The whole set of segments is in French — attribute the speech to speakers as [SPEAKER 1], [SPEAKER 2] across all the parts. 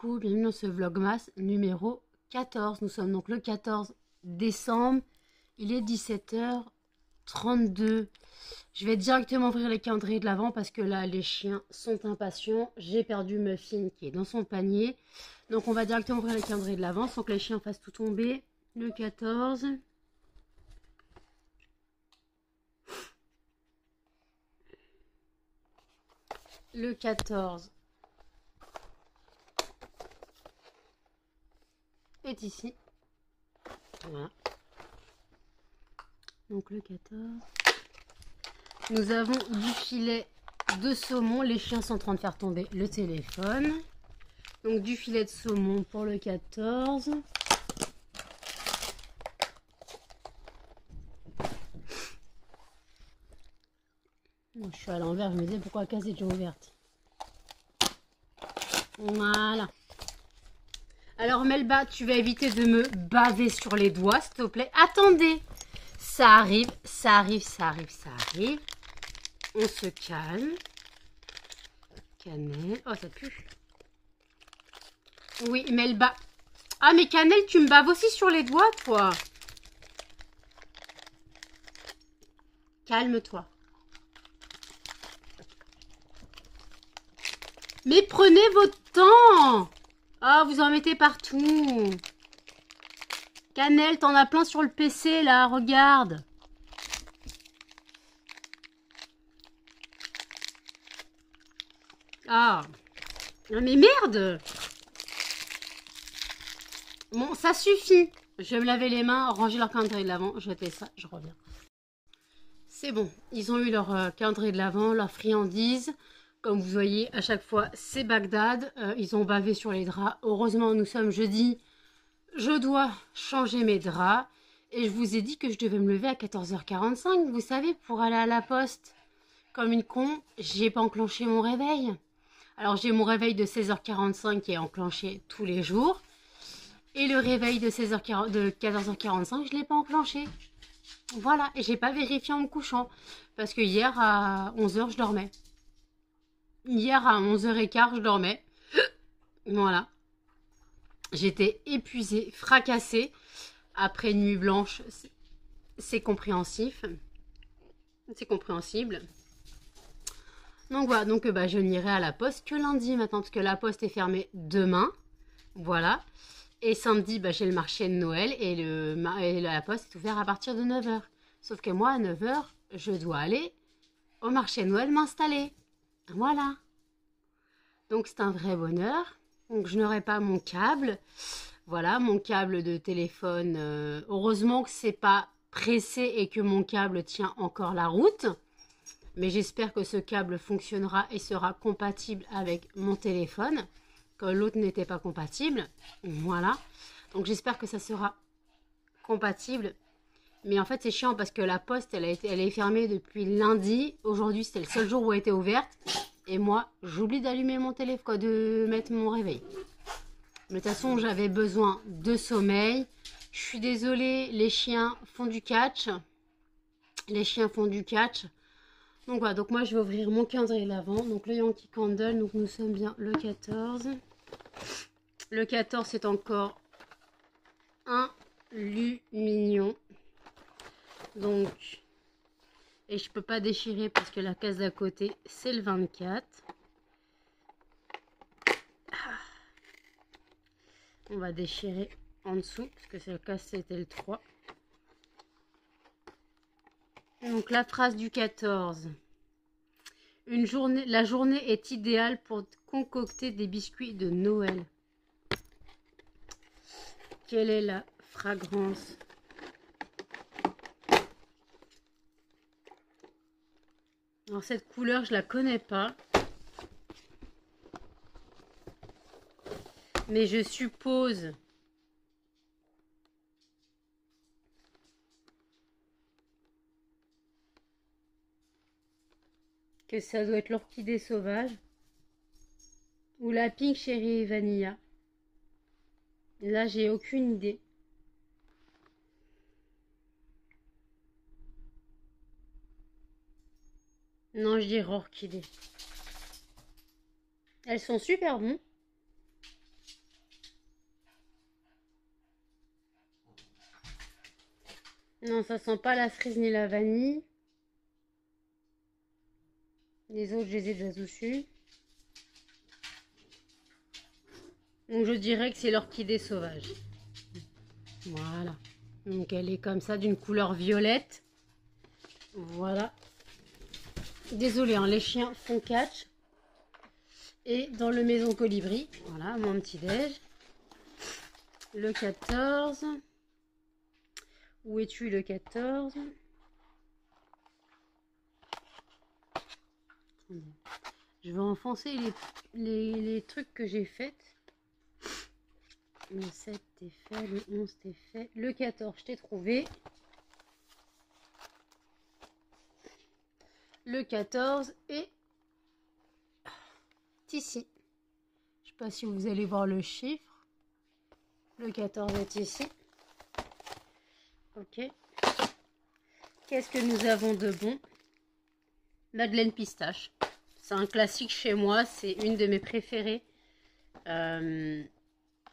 [SPEAKER 1] coucou, bienvenue dans ce vlogmas numéro 14. Nous sommes donc le 14 décembre, il est 17h32. Je vais directement ouvrir les calendriers de l'Avent parce que là les chiens sont impatients. J'ai perdu Muffin qui est dans son panier. Donc on va directement ouvrir les calendriers de l'Avent sans que les chiens fassent tout tomber. Le 14. Le 14 est ici. Voilà. Donc le 14. Nous avons du filet de saumon. Les chiens sont en train de faire tomber le téléphone. Donc du filet de saumon pour le 14. Je suis à l'envers, je me disais pourquoi la case est déjà ouverte. Voilà. Alors Melba, tu vas éviter de me baver sur les doigts, s'il te plaît. Attendez, ça arrive, ça arrive, ça arrive, ça arrive. On se calme. Cannelle. Oh, ça pue. Oui, Melba. Ah, mais Cannelle, tu me baves aussi sur les doigts, toi. Calme-toi. Mais prenez votre temps. Oh, vous en mettez partout. Cannelle, t'en as plein sur le PC, là, regarde. Ah. Mais merde. Bon, ça suffit. Je vais me laver les mains, ranger leur calendrier de l'Avent. Je fais ça, je reviens. C'est bon. Ils ont eu leur calendrier de l'Avent, leur friandise. Comme vous voyez, à chaque fois, c'est Bagdad. Ils ont bavé sur les draps. Heureusement, nous sommes jeudi. Je dois changer mes draps. Et je vous ai dit que je devais me lever à 14h45, vous savez, pour aller à la poste. Comme une con, j'ai pas enclenché mon réveil. Alors, j'ai mon réveil de 16h45 qui est enclenché tous les jours. Et le réveil de 14h45, je ne l'ai pas enclenché. Voilà, et j'ai pas vérifié en me couchant. Parce que hier, à 11h, je dormais. Hier, à 11h15, je dormais. Voilà. J'étais épuisée, fracassée. Après une nuit blanche, c'est compréhensif. C'est compréhensible. Donc voilà, donc je n'irai à la poste que lundi maintenant, parce que la poste est fermée demain. Voilà. Et samedi, j'ai le marché de Noël et la poste est ouverte à partir de 9h. Sauf que moi, à 9h, je dois aller au marché de Noël m'installer. Voilà. Donc c'est un vrai bonheur. Donc je n'aurai pas mon câble. Voilà, mon câble de téléphone. Heureusement que c'est pas pressé et que mon câble tient encore la route. Mais j'espère que ce câble fonctionnera et sera compatible avec mon téléphone. Que l'autre n'était pas compatible. Voilà. Donc j'espère que ça sera compatible. Mais en fait c'est chiant parce que la poste elle est fermée depuis lundi. Aujourd'hui c'était le seul jour où elle était ouverte. Et moi, j'oublie d'allumer mon téléphone, de mettre mon réveil. Mais de toute façon, j'avais besoin de sommeil. Je suis désolée, les chiens font du catch. Les chiens font du catch. Donc voilà, donc moi, je vais ouvrir mon calendrier de l'Avent. Donc le Yankee Candle, donc nous sommes bien le 14. Le 14, c'est encore un lumignon. Donc... Et je peux pas déchirer parce que la case d'à côté, c'est le 24. On va déchirer en dessous parce que c'est le cas, c'était le 3. Donc la phrase du 14. La journée est idéale pour concocter des biscuits de Noël. Quelle est la fragrance ? Alors cette couleur, je la connais pas. Mais je suppose que ça doit être l'orchidée sauvage ou la pink cherry vanilla. Là, j'ai aucune idée. Non, je dirais orchidée. Elles sont super bonnes. Non, ça sent pas la cerise ni la vanille. Les autres, je les ai déjà dessus. Donc je dirais que c'est l'orchidée sauvage. Voilà. Donc elle est comme ça, d'une couleur violette. Voilà. Désolée, hein, les chiens font catch. Et dans le maison colibri, voilà, mon petit déj. Le 14. Où es-tu le 14? Je vais enfoncer les trucs que j'ai faits. Le 7 t'es fait, le 11 t'es fait. Le 14, je t'ai trouvé. Le 14 est ici. Je ne sais pas si vous allez voir le chiffre. Le 14 est ici. Ok. Qu'est-ce que nous avons de bon? Madeleine pistache. C'est un classique chez moi. C'est une de mes préférées.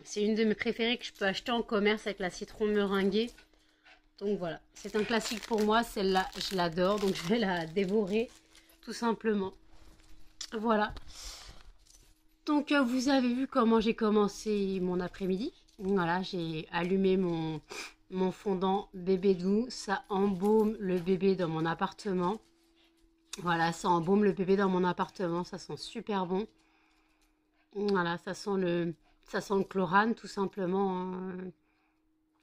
[SPEAKER 1] C'est une de mes préférées que je peux acheter en commerce avec la citron meringuée. Donc voilà, c'est un classique pour moi. Celle-là, je l'adore. Donc je vais la dévorer tout simplement. Voilà. Donc vous avez vu comment j'ai commencé mon après-midi. Voilà, j'ai allumé mon fondant bébé doux. Ça embaume le bébé dans mon appartement. Voilà, ça embaume le bébé dans mon appartement. Ça sent super bon. Voilà, ça sent le chlorane tout simplement. Hein.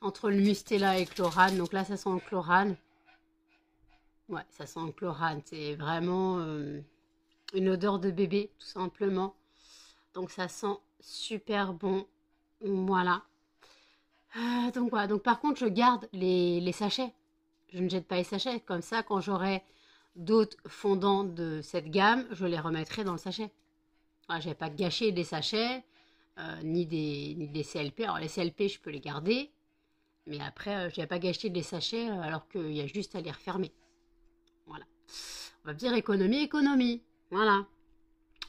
[SPEAKER 1] Entre le mustela et le chlorane. Donc là, ça sent le chlorane. Ouais, ça sent le chlorane. C'est vraiment une odeur de bébé tout simplement. Donc ça sent super bon. Voilà. Donc voilà. Donc par contre, je garde les sachets. Je ne jette pas les sachets. Comme ça, quand j'aurai d'autres fondants de cette gamme, je les remettrai dans le sachet. Voilà, je n'ai pas gâché des sachets, ni des CLP. Alors les CLP, je peux les garder. Mais après, je n'ai pas gâché des sachets alors qu'il y a juste à les refermer. Voilà. On va dire économie, économie. Voilà.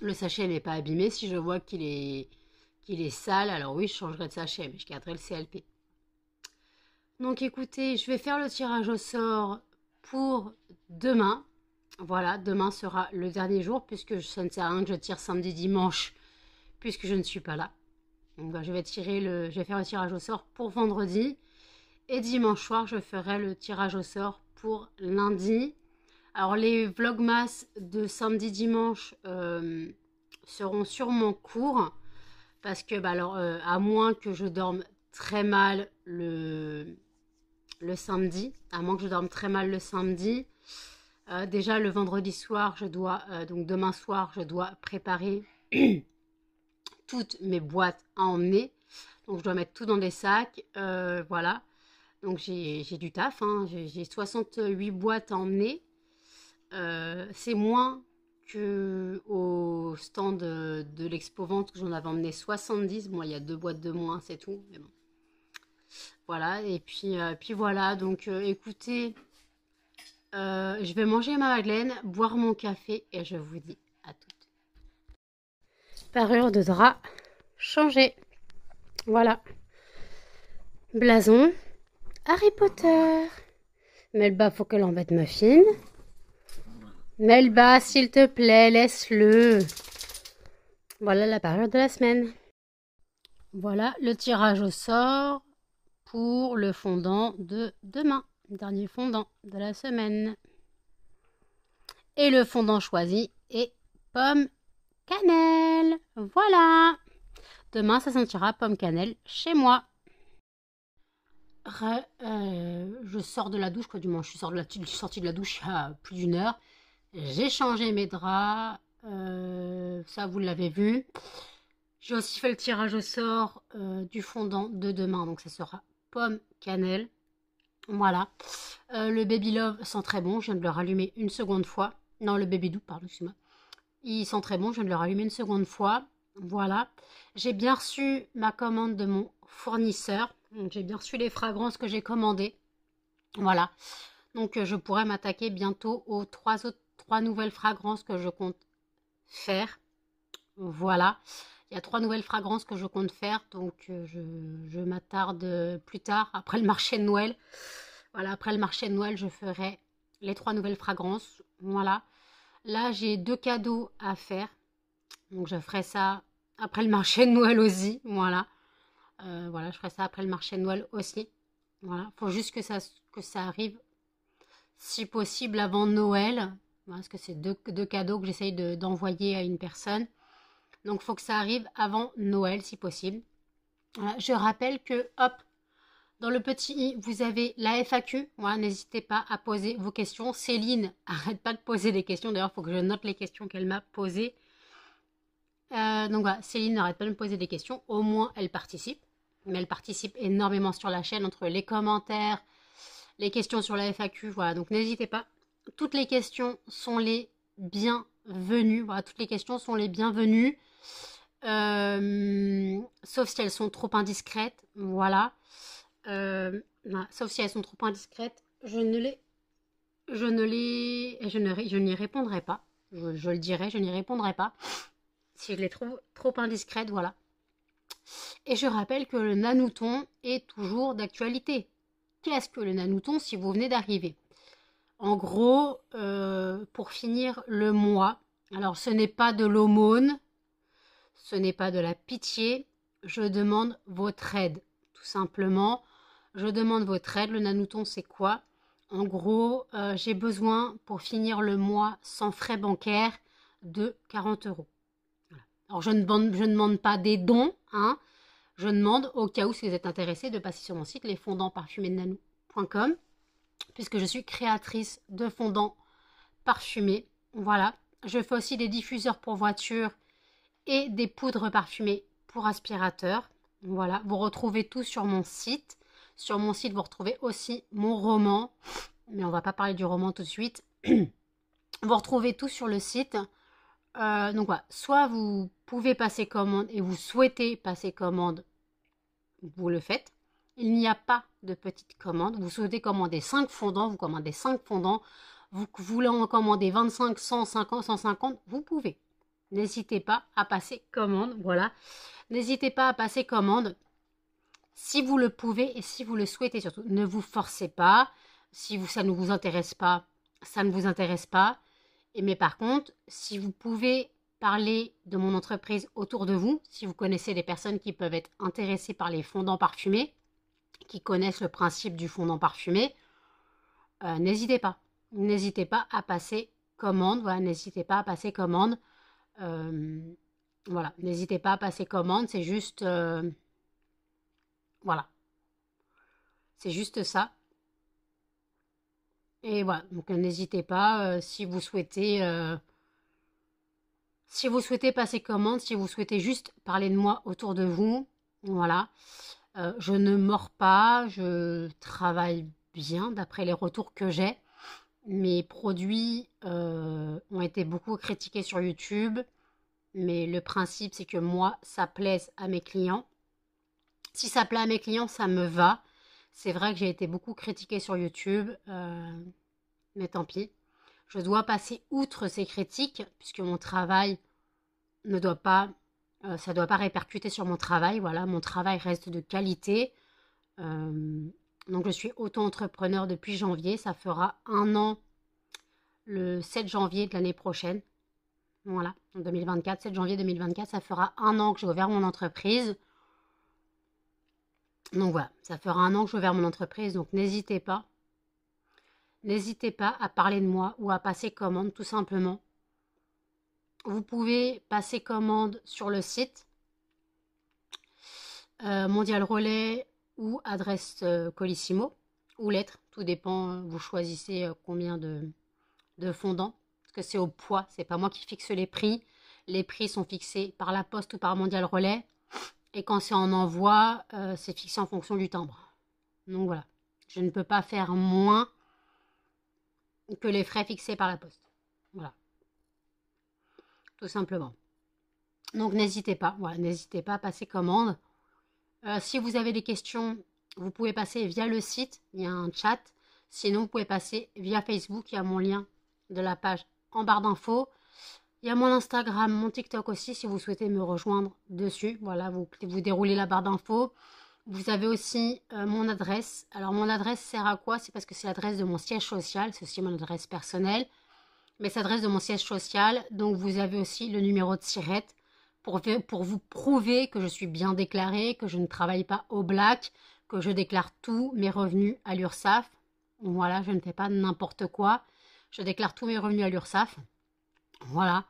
[SPEAKER 1] Le sachet n'est pas abîmé. Si je vois qu'il est sale, alors oui, je changerai de sachet, mais je garderai le CLP. Donc écoutez, je vais faire le tirage au sort pour demain. Voilà, demain sera le dernier jour puisque ça ne sert à rien que je tire samedi, dimanche, puisque je ne suis pas là. Donc je vais faire le tirage au sort pour vendredi. Et dimanche soir, je ferai le tirage au sort pour lundi. Alors les vlogmas de samedi, dimanche seront sûrement courts. Parce que, à moins que je dorme très mal le samedi, à moins que je dorme très mal le samedi, déjà le vendredi soir, donc demain soir, je dois préparer toutes mes boîtes à emmener. Donc je dois mettre tout dans des sacs, voilà. Donc j'ai du taf, hein. J'ai 68 boîtes à emmener. C'est moins qu'au stand de l'expo vente que j'en avais emmené 70. Bon, il y a 2 boîtes de moins, c'est tout. Mais bon. Voilà, et puis voilà. Donc écoutez, je vais manger ma madeleine, boire mon café et je vous dis à toutes. Parure de drap changée. Voilà. Blason. Harry Potter. Melba, faut qu'elle embête Muffin. Melba, s'il te plaît, laisse-le. Voilà la parure de la semaine. Voilà le tirage au sort pour le fondant de demain. Dernier fondant de la semaine. Et le fondant choisi est pomme cannelle. Voilà. Demain, ça sentira pomme cannelle chez moi. Je sors de la douche, quoi, du moins, je suis sortie de la douche il y a plus d'1 heure. J'ai changé mes draps, ça vous l'avez vu. J'ai aussi fait le tirage au sort du fondant de demain, donc ça sera pomme cannelle. Voilà. Le Baby Love sent très bon, je viens de le rallumer une seconde fois. Non, le Baby Doux, pardon, excuse-moi. Il sent très bon, je viens de le rallumer une seconde fois. Voilà. J'ai bien reçu ma commande de mon fournisseur. J'ai bien reçu les fragrances que j'ai commandées. Voilà. Donc je pourrais m'attaquer bientôt aux 3 nouvelles fragrances que je compte faire. Voilà. Il y a 3 nouvelles fragrances que je compte faire. Donc je m'attarde plus tard, après le marché de Noël. Voilà, après le marché de Noël, je ferai les 3 nouvelles fragrances. Voilà. Là, j'ai 2 cadeaux à faire. Donc, je ferai ça après le marché de Noël aussi. Voilà. Voilà, je ferai ça après le marché de Noël aussi. Voilà. Faut juste que ça arrive, si possible, avant Noël. Voilà, parce que c'est deux cadeaux que j'essaye d'envoyer à une personne. Donc, il faut que ça arrive avant Noël, si possible. Voilà. Je rappelle que, hop, dans le petit i, vous avez la FAQ. Voilà, n'hésitez pas à poser vos questions. Céline, arrête pas de poser des questions. D'ailleurs, il faut que je note les questions qu'elle m'a posées. Donc voilà, Céline n'arrête pas de me poser des questions. Au moins, elle participe. Mais elle participe énormément sur la chaîne, entre les commentaires, les questions sur la FAQ. Voilà, donc n'hésitez pas. Toutes les questions sont les bienvenues. Voilà, toutes les questions sont les bienvenues. Sauf si elles sont trop indiscrètes. Voilà. Voilà. Sauf si elles sont trop indiscrètes. Je n'y répondrai pas. Je le dirai, je n'y répondrai pas. Si je les trouve trop indiscrètes, voilà. Et je rappelle que le nanouton est toujours d'actualité. Qu'est-ce que le nanouton si vous venez d'arriver? En gros, pour finir le mois, alors ce n'est pas de l'aumône, ce n'est pas de la pitié, je demande votre aide, tout simplement. Je demande votre aide. Le nanouton, c'est quoi? En gros, j'ai besoin pour finir le mois sans frais bancaires de 40 €. Voilà. Alors, je ne demande pas des dons, hein. Je demande, au cas où si vous êtes intéressé, de passer sur mon site lesfondantparfumésdenanou.com, puisque je suis créatrice de fondants parfumés. Voilà. Je fais aussi des diffuseurs pour voitures et des poudres parfumées pour aspirateurs. Voilà. Vous retrouvez tout sur mon site. Sur mon site, vous retrouvez aussi mon roman. Mais on ne va pas parler du roman tout de suite. Vous retrouvez tout sur le site. Donc voilà, soit vous pouvez passer commande et vous souhaitez passer commande, vous le faites. Il n'y a pas de petite commande. Vous souhaitez commander 5 fondants, vous commandez 5 fondants. Vous voulez en commander 25, 150, 150, vous pouvez. N'hésitez pas à passer commande, voilà. N'hésitez pas à passer commande si vous le pouvez et si vous le souhaitez surtout. Ne vous forcez pas. Si ça ne vous intéresse pas, ça ne vous intéresse pas. Mais par contre, si vous pouvez parler de mon entreprise autour de vous, si vous connaissez des personnes qui peuvent être intéressées par les fondants parfumés, qui connaissent le principe du fondant parfumé, n'hésitez pas. N'hésitez pas à passer commande. Voilà, n'hésitez pas à passer commande. Voilà, n'hésitez pas à passer commande. C'est juste... voilà. C'est juste ça. Et voilà, donc n'hésitez pas si vous souhaitez passer commande, si vous souhaitez juste parler de moi autour de vous. Voilà. Je ne mords pas, je travaille bien d'après les retours que j'ai. Mes produits ont été beaucoup critiqués sur YouTube, mais le principe c'est que moi, ça plaise à mes clients. Si ça plaît à mes clients, ça me va. C'est vrai que j'ai été beaucoup critiquée sur YouTube, mais tant pis. Je dois passer outre ces critiques, puisque mon travail ne doit pas, ça ne doit pas répercuter sur mon travail. Voilà, mon travail reste de qualité. Donc je suis auto-entrepreneur depuis janvier. Ça fera 1 an le 7 janvier de l'année prochaine. Voilà, en 2024, 7 janvier 2024, ça fera 1 an que j'ai ouvert mon entreprise. Donc voilà, ça fera 1 an que j'ai ouvert mon entreprise, donc n'hésitez pas. N'hésitez pas à parler de moi ou à passer commande, tout simplement. Vous pouvez passer commande sur le site Mondial Relais ou adresse Colissimo ou lettre, tout dépend, vous choisissez combien de fondants, parce que c'est au poids, c'est pas moi qui fixe les prix. Les prix sont fixés par la poste ou par Mondial Relais. Et quand c'est en envoi, c'est fixé en fonction du timbre. Donc voilà, je ne peux pas faire moins que les frais fixés par la poste. Voilà, tout simplement. Donc n'hésitez pas, voilà, n'hésitez pas à passer commande. Si vous avez des questions, vous pouvez passer via le site, il y a un chat. Sinon, vous pouvez passer via Facebook, il y a mon lien de la page en barre d'infos. Il y a mon Instagram, mon TikTok aussi, si vous souhaitez me rejoindre dessus. Voilà, vous déroulez la barre d'infos. Vous avez aussi mon adresse. Alors mon adresse sert à quoi? C'est parce que c'est l'adresse de mon siège social, c'est aussi mon adresse personnelle, mais c'est l'adresse de mon siège social. Donc vous avez aussi le numéro de SIRET pour vous prouver que je suis bien déclarée, que je ne travaille pas au black, que je déclare tous mes revenus à l'URSSAF. Voilà, je ne fais pas n'importe quoi. Je déclare tous mes revenus à l'URSSAF. Voilà.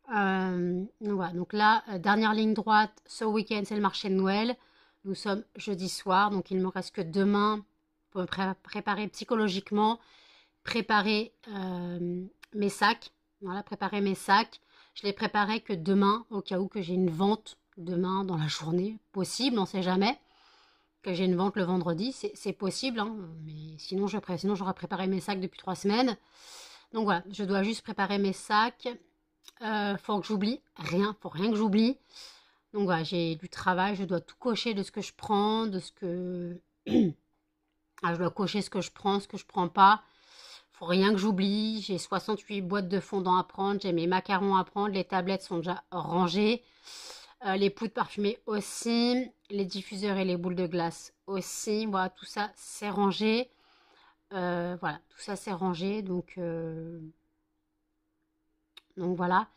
[SPEAKER 1] Donc là, dernière ligne droite, ce week-end, c'est le marché de Noël. Nous sommes jeudi soir, donc il ne me reste que demain pour me préparer psychologiquement, préparer mes sacs. Voilà, préparer mes sacs. Je les préparerai que demain, au cas où que j'ai une vente demain dans la journée. Possible, on ne sait jamais. Que j'ai une vente le vendredi, c'est possible. Hein, mais sinon, j'aurais préparé mes sacs depuis 3 semaines. Donc voilà, je dois juste préparer mes sacs. Faut que j'oublie rien, faut rien que j'oublie. Donc voilà, j'ai du travail, je dois tout cocher de ce que je prends, de ce que... je dois cocher ce que je prends pas. Faut rien que j'oublie. J'ai 68 boîtes de fondant à prendre, j'ai mes macarons à prendre, les tablettes sont déjà rangées. Les poudres parfumées aussi, les diffuseurs et les boules de glace aussi. Voilà, tout ça c'est rangé. Voilà, tout ça c'est rangé. Donc voilà.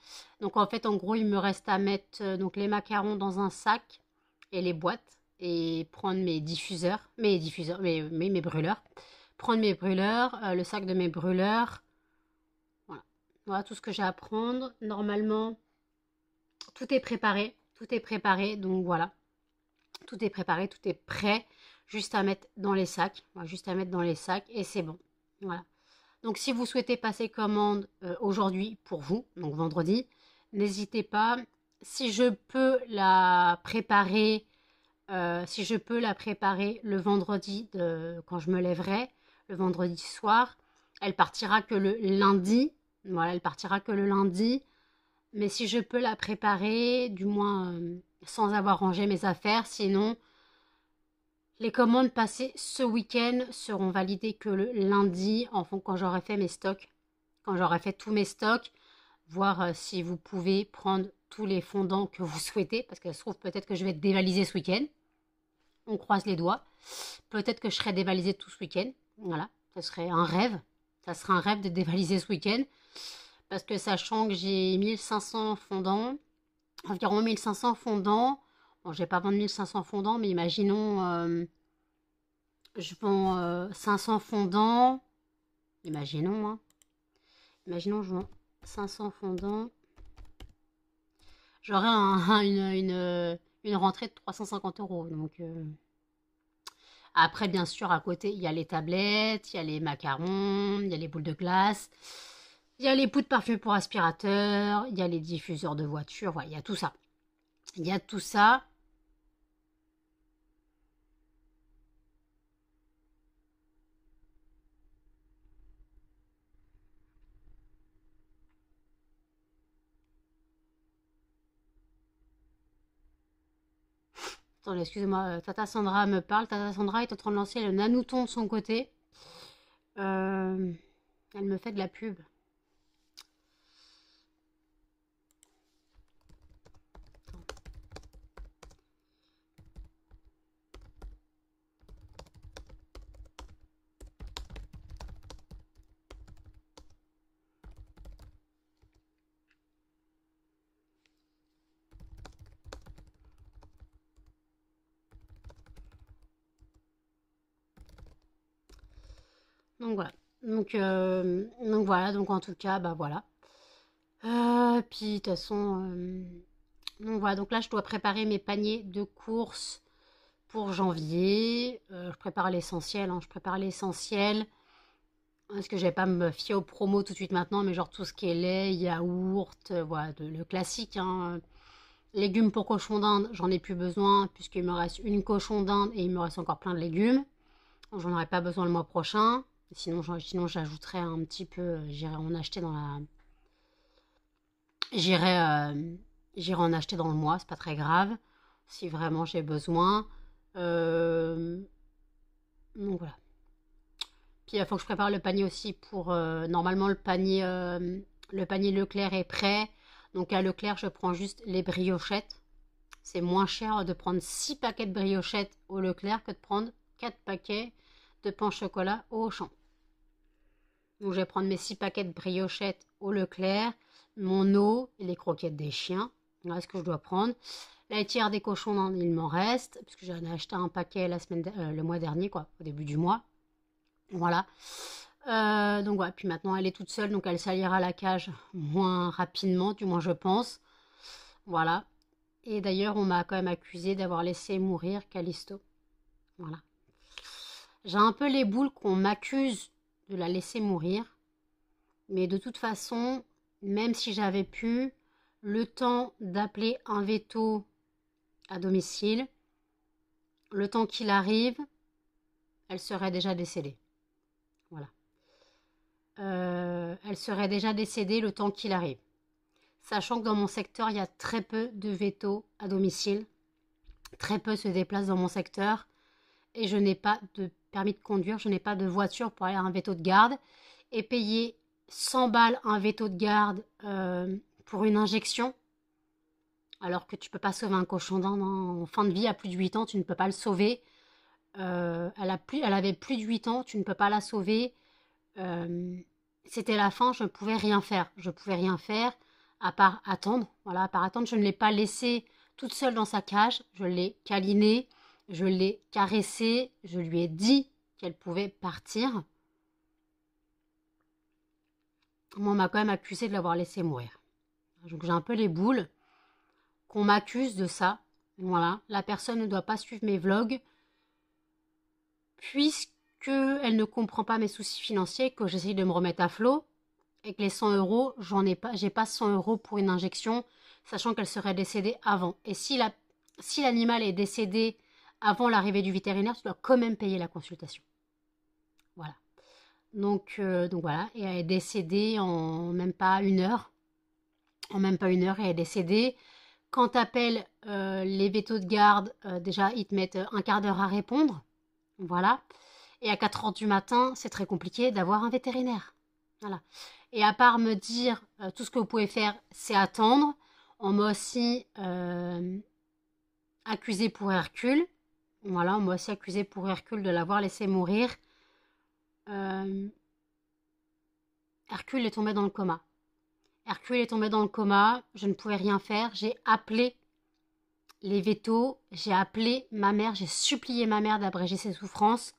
[SPEAKER 1] Donc en fait, en gros, il me reste à mettre donc les macarons dans un sac et les boîtes et prendre mes brûleurs. Prendre mes brûleurs, le sac de mes brûleurs. Voilà. Voilà tout ce que j'ai à prendre. Normalement, tout est préparé. Tout est préparé. Donc voilà. Tout est préparé, tout est prêt. Juste à mettre dans les sacs. Voilà, juste à mettre dans les sacs et c'est bon. Voilà. Donc si vous souhaitez passer commande aujourd'hui pour vous, donc vendredi, n'hésitez pas. Si je peux la préparer, le vendredi quand je me lèverai, le vendredi soir, elle partira que le lundi. Voilà, elle partira que le lundi. Mais si je peux la préparer, du moins sans avoir rangé mes affaires, sinon les commandes passées ce week-end seront validées que le lundi, quand j'aurai fait mes stocks, quand j'aurai fait tous mes stocks, voir si vous pouvez prendre tous les fondants que vous souhaitez, parce que ça se trouve peut-être que je vais être dévalisée ce week-end. On croise les doigts. Peut-être que je serai dévalisée tout ce week-end. Voilà, ça serait un rêve. Ça serait un rêve de dévaliser ce week-end. Parce que sachant que j'ai 1500 fondants, environ 1500 fondants. Bon, je vais pas vendre 1500 fondants, mais imaginons, je vends 500 fondants. Imaginons, hein. Imaginons, je vends 500 fondants. J'aurai une rentrée de 350 €. Donc, après, bien sûr, à côté, il y a les tablettes, il y a les macarons, il y a les boules de glace, il y a les poudres parfumées pour aspirateur, il y a les diffuseurs de voiture, voilà, il y a tout ça. Il y a tout ça. Attendez, excusez-moi, Tata Sandra me parle. Tata Sandra est en train de lancer le nanouton de son côté. Elle me fait de la pub. Donc voilà. Donc voilà, donc en tout cas, bah voilà. Puis de toute façon, donc voilà, donc là je dois préparer mes paniers de courses pour janvier. Je prépare l'essentiel, hein, je prépare l'essentiel. Parce que je vais pas me fier aux promos tout de suite maintenant, mais genre tout ce qui est lait, yaourt, voilà, le classique, hein. Légumes pour cochon d'Inde, j'en ai plus besoin puisqu'il me reste une cochon d'Inde et il me reste encore plein de légumes. J'en aurai pas besoin le mois prochain. Sinon j'ajouterai un petit peu, j'irai en acheter dans la... J'irai en acheter dans le mois, c'est pas très grave. Si vraiment j'ai besoin. Donc voilà. Puis il faut que je prépare le panier aussi pour... normalement le panier Leclerc est prêt. Donc à Leclerc je prends juste les briochettes. C'est moins cher de prendre 6 paquets de briochettes au Leclerc que de prendre 4 paquets de pain au chocolat au Auchan. Donc je vais prendre mes 6 paquets de briochettes au Leclerc, mon eau et les croquettes des chiens. Voilà ce que je dois prendre. La laitière des cochons, il m'en reste, puisque j'en ai acheté un paquet le mois dernier, quoi, au début du mois. Voilà. Donc voilà, puis maintenant elle est toute seule, donc elle salira la cage moins rapidement, du moins je pense. Voilà. Et d'ailleurs, on m'a quand même accusé d'avoir laissé mourir Callisto. Voilà. J'ai un peu les boules qu'on m'accuse de la laisser mourir. Mais de toute façon, même si j'avais pu, le temps d'appeler un veto à domicile, le temps qu'il arrive, elle serait déjà décédée. Voilà. Elle serait déjà décédée le temps qu'il arrive. Sachant que dans mon secteur, il y a très peu de veto à domicile. Très peu se déplacent dans mon secteur. Et je n'ai pas de permis de conduire, je n'ai pas de voiture pour aller à un veto de garde. Et payer 100 balles un veto de garde pour une injection, alors que tu ne peux pas sauver un cochon d'Inde en fin de vie à plus de 8 ans, tu ne peux pas le sauver. Elle avait plus de 8 ans, tu ne peux pas la sauver. C'était la fin, je ne pouvais rien faire. Je ne pouvais rien faire à part attendre. Voilà, à part attendre, je ne l'ai pas laissée toute seule dans sa cage. Je l'ai câlinée, je l'ai caressée, je lui ai dit qu'elle pouvait partir. Moi, on m'a quand même accusé de l'avoir laissé mourir. Donc j'ai un peu les boules qu'on m'accuse de ça. Voilà, la personne ne doit pas suivre mes vlogs puisqu'elle ne comprend pas mes soucis financiers, que j'essaye de me remettre à flot et que les 100 euros, j'ai pas 100 euros pour une injection, sachant qu'elle serait décédée avant. Et si l'animal est décédé avant l'arrivée du vétérinaire, tu dois quand même payer la consultation. Voilà. Donc voilà, et elle est décédée en même pas une heure. En même pas une heure, elle est décédée. Quand tu appelles les vétos de garde, déjà, ils te mettent un quart d'heure à répondre. Voilà. Et à 4 heures du matin, c'est très compliqué d'avoir un vétérinaire. Voilà. Et à part me dire, tout ce que vous pouvez faire, c'est attendre, on m'a aussi accusé pour Hercule. Voilà, on m'a aussi accusé pour Hercule de l'avoir laissé mourir. Hercule est tombé dans le coma. Hercule est tombé dans le coma, je ne pouvais rien faire. J'ai appelé les vétos, j'ai appelé ma mère, j'ai supplié ma mère d'abréger ses souffrances.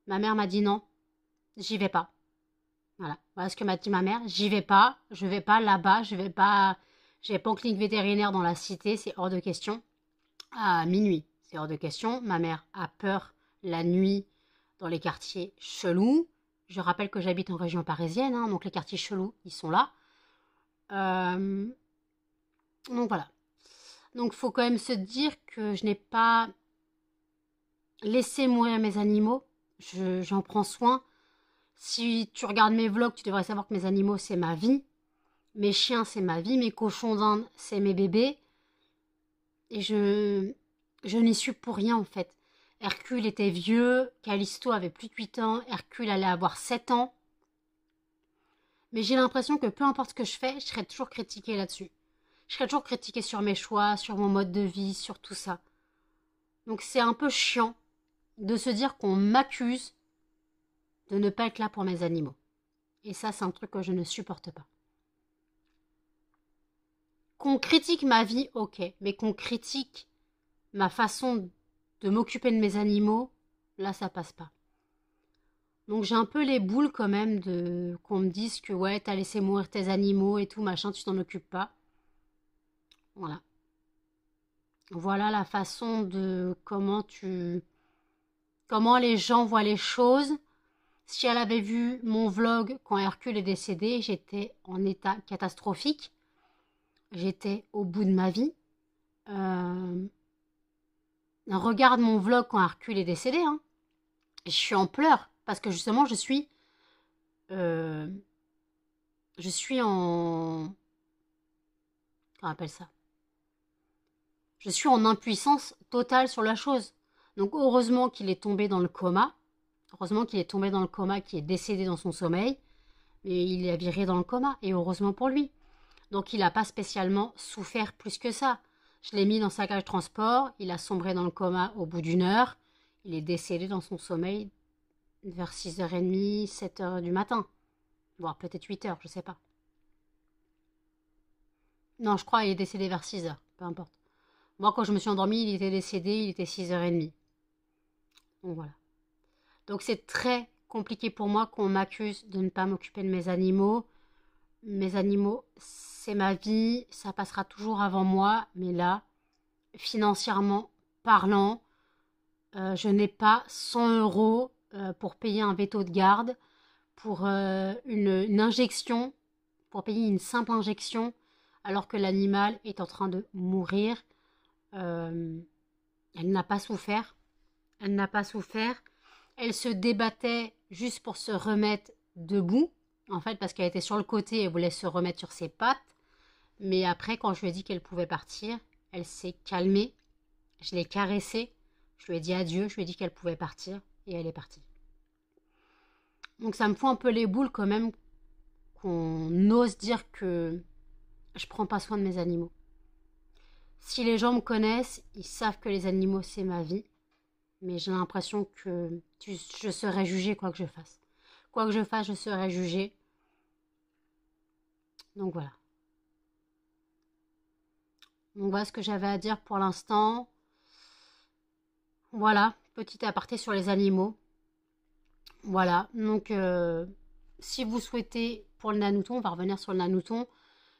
[SPEAKER 1] Ma mère m'a dit non, j'y vais pas. Voilà ce que m'a dit ma mère, j'y vais pas, je vais pas là-bas, je vais pas en clinique vétérinaire dans la cité, c'est hors de question. À minuit, c'est hors de question. Ma mère a peur la nuit dans les quartiers chelous. Je rappelle que j'habite en région parisienne, hein, donc les quartiers chelous, ils sont là. Donc voilà. Donc il faut quand même se dire que je n'ai pas laissé mourir mes animaux. J'en prends soin. Si tu regardes mes vlogs, tu devrais savoir que mes animaux, c'est ma vie. Mes chiens, c'est ma vie. Mes cochons d'Inde, c'est mes bébés. Et je n'y suis pour rien en fait. Hercule était vieux, Callisto avait plus de 8 ans, Hercule allait avoir 7 ans. Mais j'ai l'impression que peu importe ce que je fais, je serai toujours critiquée là-dessus. Je serai toujours critiquée sur mes choix, sur mon mode de vie, sur tout ça. Donc c'est un peu chiant de se dire qu'on m'accuse de ne pas être là pour mes animaux. Et ça, c'est un truc que je ne supporte pas. Qu'on critique ma vie, ok, mais qu'on critique ma façon de m'occuper de mes animaux, là, ça passe pas. Donc j'ai un peu les boules quand même qu'on me dise que ouais, t'as laissé mourir tes animaux et tout, machin, tu t'en occupes pas. Voilà. Voilà la façon de comment les gens voient les choses. Si elle avait vu mon vlog quand Hercule est décédé, j'étais en état catastrophique. J'étais au bout de ma vie. Regarde mon vlog quand Hercule est décédé. Hein. Je suis en pleurs parce que justement je suis en... Comment on appelle ça? Je suis en impuissance totale sur la chose. Donc heureusement qu'il est tombé dans le coma. Heureusement qu'il est tombé dans le coma, qu'il est décédé dans son sommeil. Mais il est viré dans le coma et heureusement pour lui. Donc il n'a pas spécialement souffert plus que ça. Je l'ai mis dans sa cage de transport. Il a sombré dans le coma au bout d'1 heure. Il est décédé dans son sommeil vers 6h30, 7h du matin. Voire peut-être 8h, je sais pas. Non, je crois qu'il est décédé vers 6h. Peu importe. Moi, quand je me suis endormie, il était décédé. Il était 6h30. Donc voilà. Donc c'est très compliqué pour moi qu'on m'accuse de ne pas m'occuper de mes animaux. Mes animaux, c'est ma vie, ça passera toujours avant moi, mais là, financièrement parlant, je n'ai pas 100 € pour payer un veto de garde, pour une injection, pour payer une simple injection, alors que l'animal est en train de mourir. Elle n'a pas souffert. Elle n'a pas souffert. Elle se débattait juste pour se remettre debout, en fait, parce qu'elle était sur le côté et voulait se remettre sur ses pattes. Mais après, quand je lui ai dit qu'elle pouvait partir, elle s'est calmée. Je l'ai caressée. Je lui ai dit adieu. Je lui ai dit qu'elle pouvait partir. Et elle est partie. Donc ça me fout un peu les boules quand même qu'on ose dire que je prends pas soin de mes animaux. Si les gens me connaissent, ils savent que les animaux, c'est ma vie. Mais j'ai l'impression que je serai jugée quoi que je fasse. Quoi que je fasse, je serai jugée. Donc voilà. Donc voilà ce que j'avais à dire pour l'instant. Voilà, petit aparté sur les animaux. Voilà, donc si vous souhaitez, pour le nanouton, on va revenir sur le nanouton.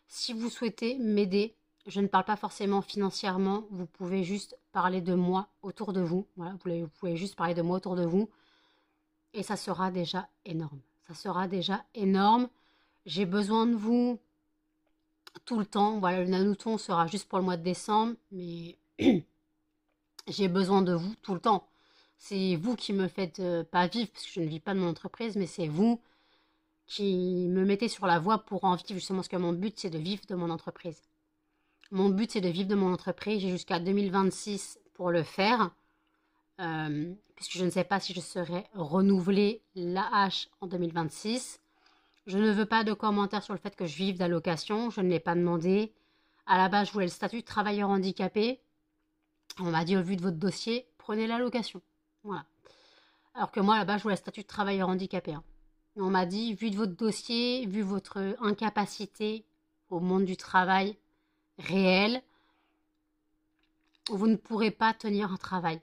[SPEAKER 1] Si vous souhaitez m'aider, je ne parle pas forcément financièrement, vous pouvez juste parler de moi autour de vous. Voilà, vous pouvez juste parler de moi autour de vous. Et ça sera déjà énorme. Ça sera déjà énorme. J'ai besoin de vous tout le temps. Voilà, le nanouton sera juste pour le mois de décembre, mais j'ai besoin de vous tout le temps. C'est vous qui me faites pas vivre, parce que je ne vis pas de mon entreprise, mais c'est vous qui me mettez sur la voie pour en vivre, justement, parce que mon but, c'est de vivre de mon entreprise. Mon but, c'est de vivre de mon entreprise. J'ai jusqu'à 2026 pour le faire, puisque je ne sais pas si je serai renouvelée l'AH en 2026. Je ne veux pas de commentaires sur le fait que je vive d'allocation. Je ne l'ai pas demandé. À la base, je voulais le statut de travailleur handicapé. On m'a dit, au vu de votre dossier, prenez l'allocation. Voilà. Alors que moi, à la base, je voulais le statut de travailleur handicapé. Hein. On m'a dit, vu de votre dossier, vu votre incapacité au monde du travail réel, vous ne pourrez pas tenir un travail.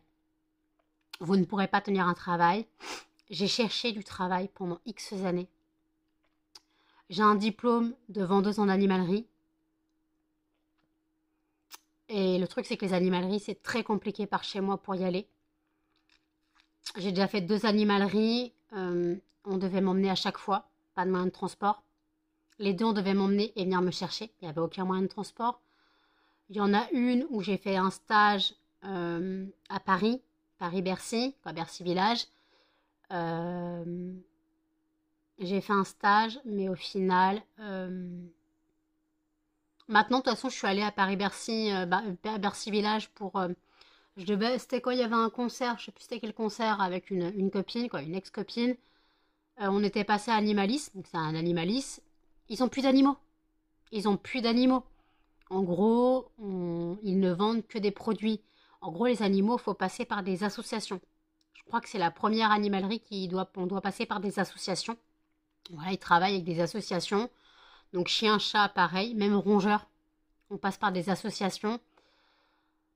[SPEAKER 1] Vous ne pourrez pas tenir un travail. J'ai cherché du travail pendant X années. J'ai un diplôme de vendeuse en animalerie. Et le truc, c'est que les animaleries, c'est très compliqué par chez moi pour y aller. J'ai déjà fait 2 animaleries. On devait m'emmener à chaque fois. Pas de moyen de transport. Les 2, on devait m'emmener et venir me chercher. Il n'y avait aucun moyen de transport. Il y en a une où j'ai fait un stage à Paris. Paris-Bercy, quoi, Bercy Village. J'ai fait un stage, mais au final... Maintenant, de toute façon, je suis allée à Paris-Bercy, Bercy Village pour... c'était quand il y avait un concert, je sais plus c'était quel concert, avec une copine, quoi, une ex-copine. On était passé à Animalis, donc c'est un Animalis. Ils ont plus d'animaux. Ils ont plus d'animaux. En gros, ils ne vendent que des produits. En gros, les animaux, il faut passer par des associations. Je crois que c'est la première animalerie on doit passer par des associations. Voilà, ils travaillent avec des associations. Donc chien, chat, pareil, même rongeurs. On passe par des associations.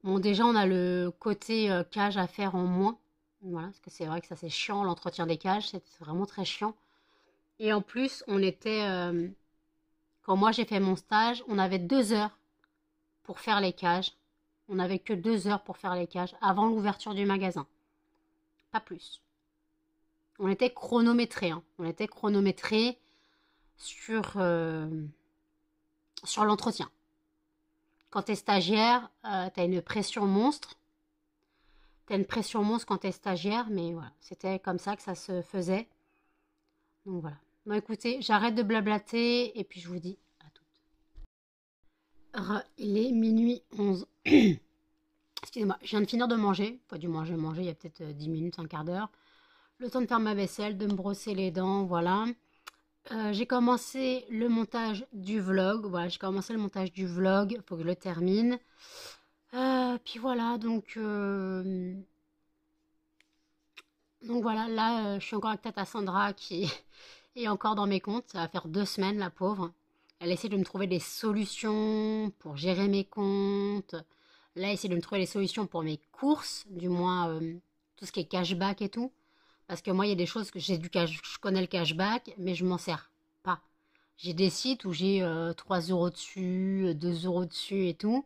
[SPEAKER 1] Bon, déjà, on a le côté cage à faire en moins. Voilà, parce que c'est vrai que ça, c'est chiant, l'entretien des cages. C'est vraiment très chiant. Et en plus, on était... quand moi, j'ai fait mon stage, on avait 2 heures pour faire les cages. On n'avait que 2 heures pour faire les cages avant l'ouverture du magasin. Pas plus. On était chronométré. Hein. On était chronométré sur l'entretien. Quand tu es stagiaire, tu as une pression monstre. Tu as une pression monstre quand tu es stagiaire, mais voilà, c'était comme ça que ça se faisait. Donc voilà. Bon, écoutez, j'arrête de blablater et puis je vous dis à toutes. Il est minuit 11. Excusez-moi, je viens de finir de manger. Pas dû manger il y a peut-être 10 minutes, un quart d'heure. Le temps de faire ma vaisselle, de me brosser les dents, voilà. J'ai commencé le montage du vlog. Voilà, j'ai commencé le montage du vlog. Il faut que je le termine. Puis voilà, donc voilà, là, je suis encore avec Tata Sandra qui est encore dans mes comptes. Ça va faire 2 semaines, la pauvre. Elle essaie de me trouver des solutions pour gérer mes comptes. Là, elle essaie de me trouver des solutions pour mes courses, du moins tout ce qui est cashback et tout. Parce que moi, il y a des choses que j'ai du cash, je connais le cashback, mais je m'en sers pas. J'ai des sites où j'ai 3 euros dessus, 2 euros dessus et tout.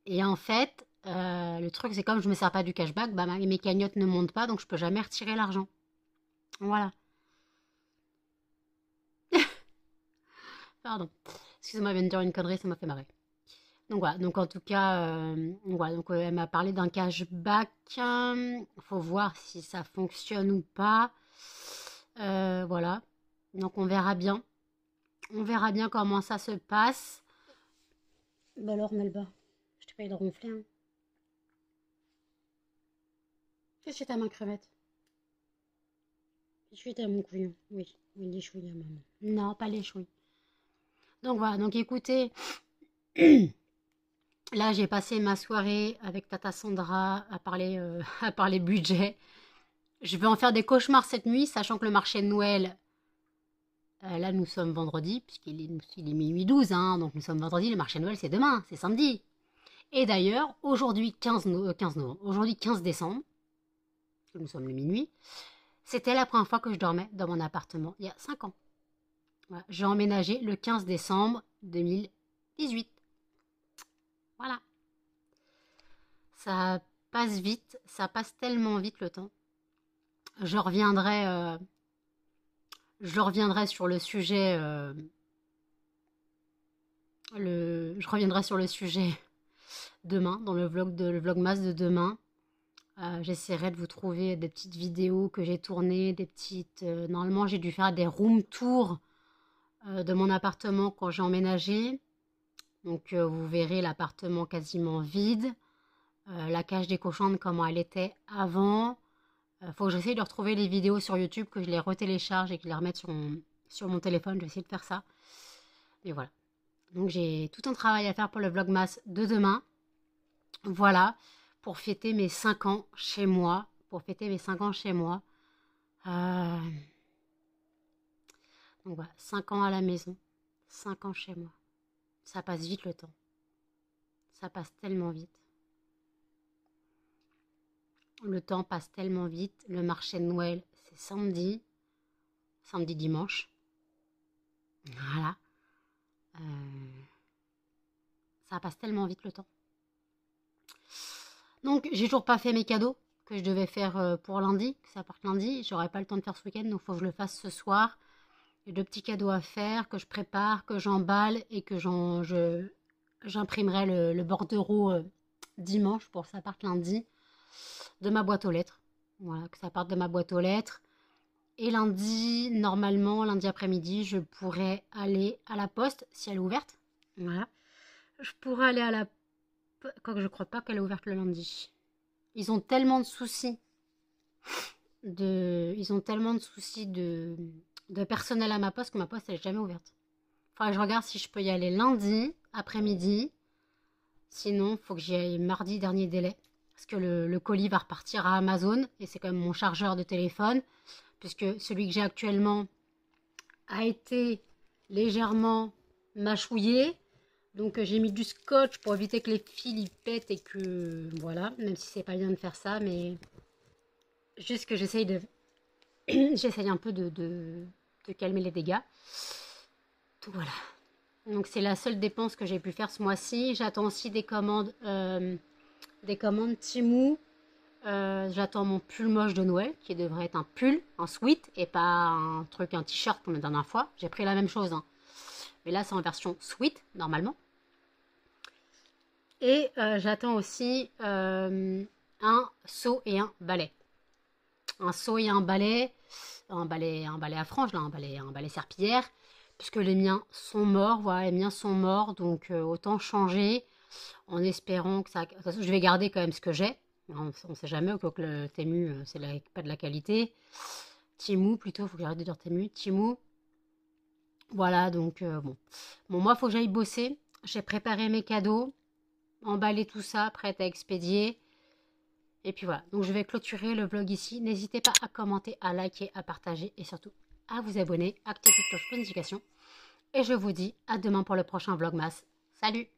[SPEAKER 1] Et en fait, le truc, c'est comme je me sers pas du cashback, bah, mes cagnottes ne montent pas, donc je peux jamais retirer l'argent. Voilà. Pardon. Excusez-moi, je viens de dire une connerie, ça m'a fait marrer. Donc voilà, donc en tout cas, voilà, donc elle m'a parlé d'un cashback. Faut voir si ça fonctionne ou pas. Voilà. Donc on verra bien. On verra bien comment ça se passe. Bah alors, Melba, je t'ai pas eu de ronfler, hein. Qu'est-ce que c'est ta main crevette? Les chouilles à mon couillon. Oui, oui, les chouilles à maman. Non, pas les chouilles. Donc voilà, donc écoutez, là j'ai passé ma soirée avec Tata Sandra à parler budget. Je vais en faire des cauchemars cette nuit, sachant que le marché de Noël, là nous sommes vendredi, il est minuit 12, hein, donc nous sommes vendredi, le marché de Noël c'est demain, c'est samedi. Et d'ailleurs, aujourd'hui 15 novembre, aujourd'hui 15 décembre, nous sommes le minuit, c'était la première fois que je dormais dans mon appartement il y a 5 ans. Voilà, j'ai emménagé le 15 décembre 2018. Voilà. Ça passe vite, ça passe tellement vite le temps. Je reviendrai, euh, je reviendrai sur le sujet, je reviendrai sur le sujet demain, dans le vlogmas de demain. J'essaierai de vous trouver des petites vidéos que j'ai tournées, normalement, j'ai dû faire des room tours de mon appartement quand j'ai emménagé. Donc, vous verrez l'appartement quasiment vide. La cage des cochons, comment elle était avant. Faut que j'essaye de retrouver les vidéos sur YouTube, que je les retélécharge et que je les remette sur mon téléphone. Je vais essayer de faire ça. Et voilà. Donc j'ai tout un travail à faire pour le vlogmas de demain. Voilà. Pour fêter mes 5 ans chez moi. Pour fêter mes 5 ans chez moi. Euh, Donc voilà. 5 ans à la maison. 5 ans chez moi. Ça passe vite le temps. Ça passe tellement vite. Le temps passe tellement vite. Le marché de Noël, c'est samedi. Samedi, dimanche. Voilà. Ça passe tellement vite le temps. Donc, j'ai toujours pas fait mes cadeaux que je devais faire pour lundi, que ça parte lundi. J'aurai pas le temps de faire ce week-end, donc il faut que je le fasse ce soir. J'ai 2 petits cadeaux à faire, que je prépare, que j'emballe et que j'imprimerai le bordereau dimanche pour que ça parte lundi de ma boîte aux lettres. Voilà, que ça parte de ma boîte aux lettres. Et lundi, normalement, lundi après-midi, je pourrais aller à la poste si elle est ouverte. Voilà. Je pourrais aller à la poste, quoique je crois pas qu'elle est ouverte le lundi. Ils ont tellement de soucis de personnel à ma poste que ma poste elle est jamais ouverte. Faudrait que je regarde si je peux y aller lundi après-midi. Sinon, faut que j'y aille mardi dernier délai. Parce que le colis va repartir à Amazon et c'est quand même mon chargeur de téléphone. Puisque celui que j'ai actuellement a été légèrement mâchouillé. Donc j'ai mis du scotch pour éviter que les fils y pètent et que voilà, même si c'est pas bien de faire ça, mais juste que j'essaye un peu de calmer les dégâts. Donc voilà. Donc c'est la seule dépense que j'ai pu faire ce mois-ci. J'attends aussi des commandes Temu. J'attends mon pull moche de Noël, qui devrait être un pull, un sweat, et pas un t-shirt comme la dernière fois. J'ai pris la même chose, hein. Mais là c'est en version sweat, normalement. Et j'attends aussi un seau et un balai. Un seau et un balai à franges, là, un balai serpillière, puisque les miens sont morts, voilà, les miens sont morts, donc autant changer, en espérant que ça... De toute façon, je vais garder quand même ce que j'ai, on ne sait jamais, que le Temu, c'est pas de la qualité. Temu, plutôt, il faut que j'arrête de dire Temu, Temu. Voilà, donc bon. Bon, moi, il faut que j'aille bosser, j'ai préparé mes cadeaux, emballé tout ça, prête à expédier. Et puis voilà, donc je vais clôturer le vlog ici. N'hésitez pas à commenter, à liker, à partager et surtout à vous abonner, activer la cloche de notification. Et je vous dis à demain pour le prochain Vlogmas. Salut!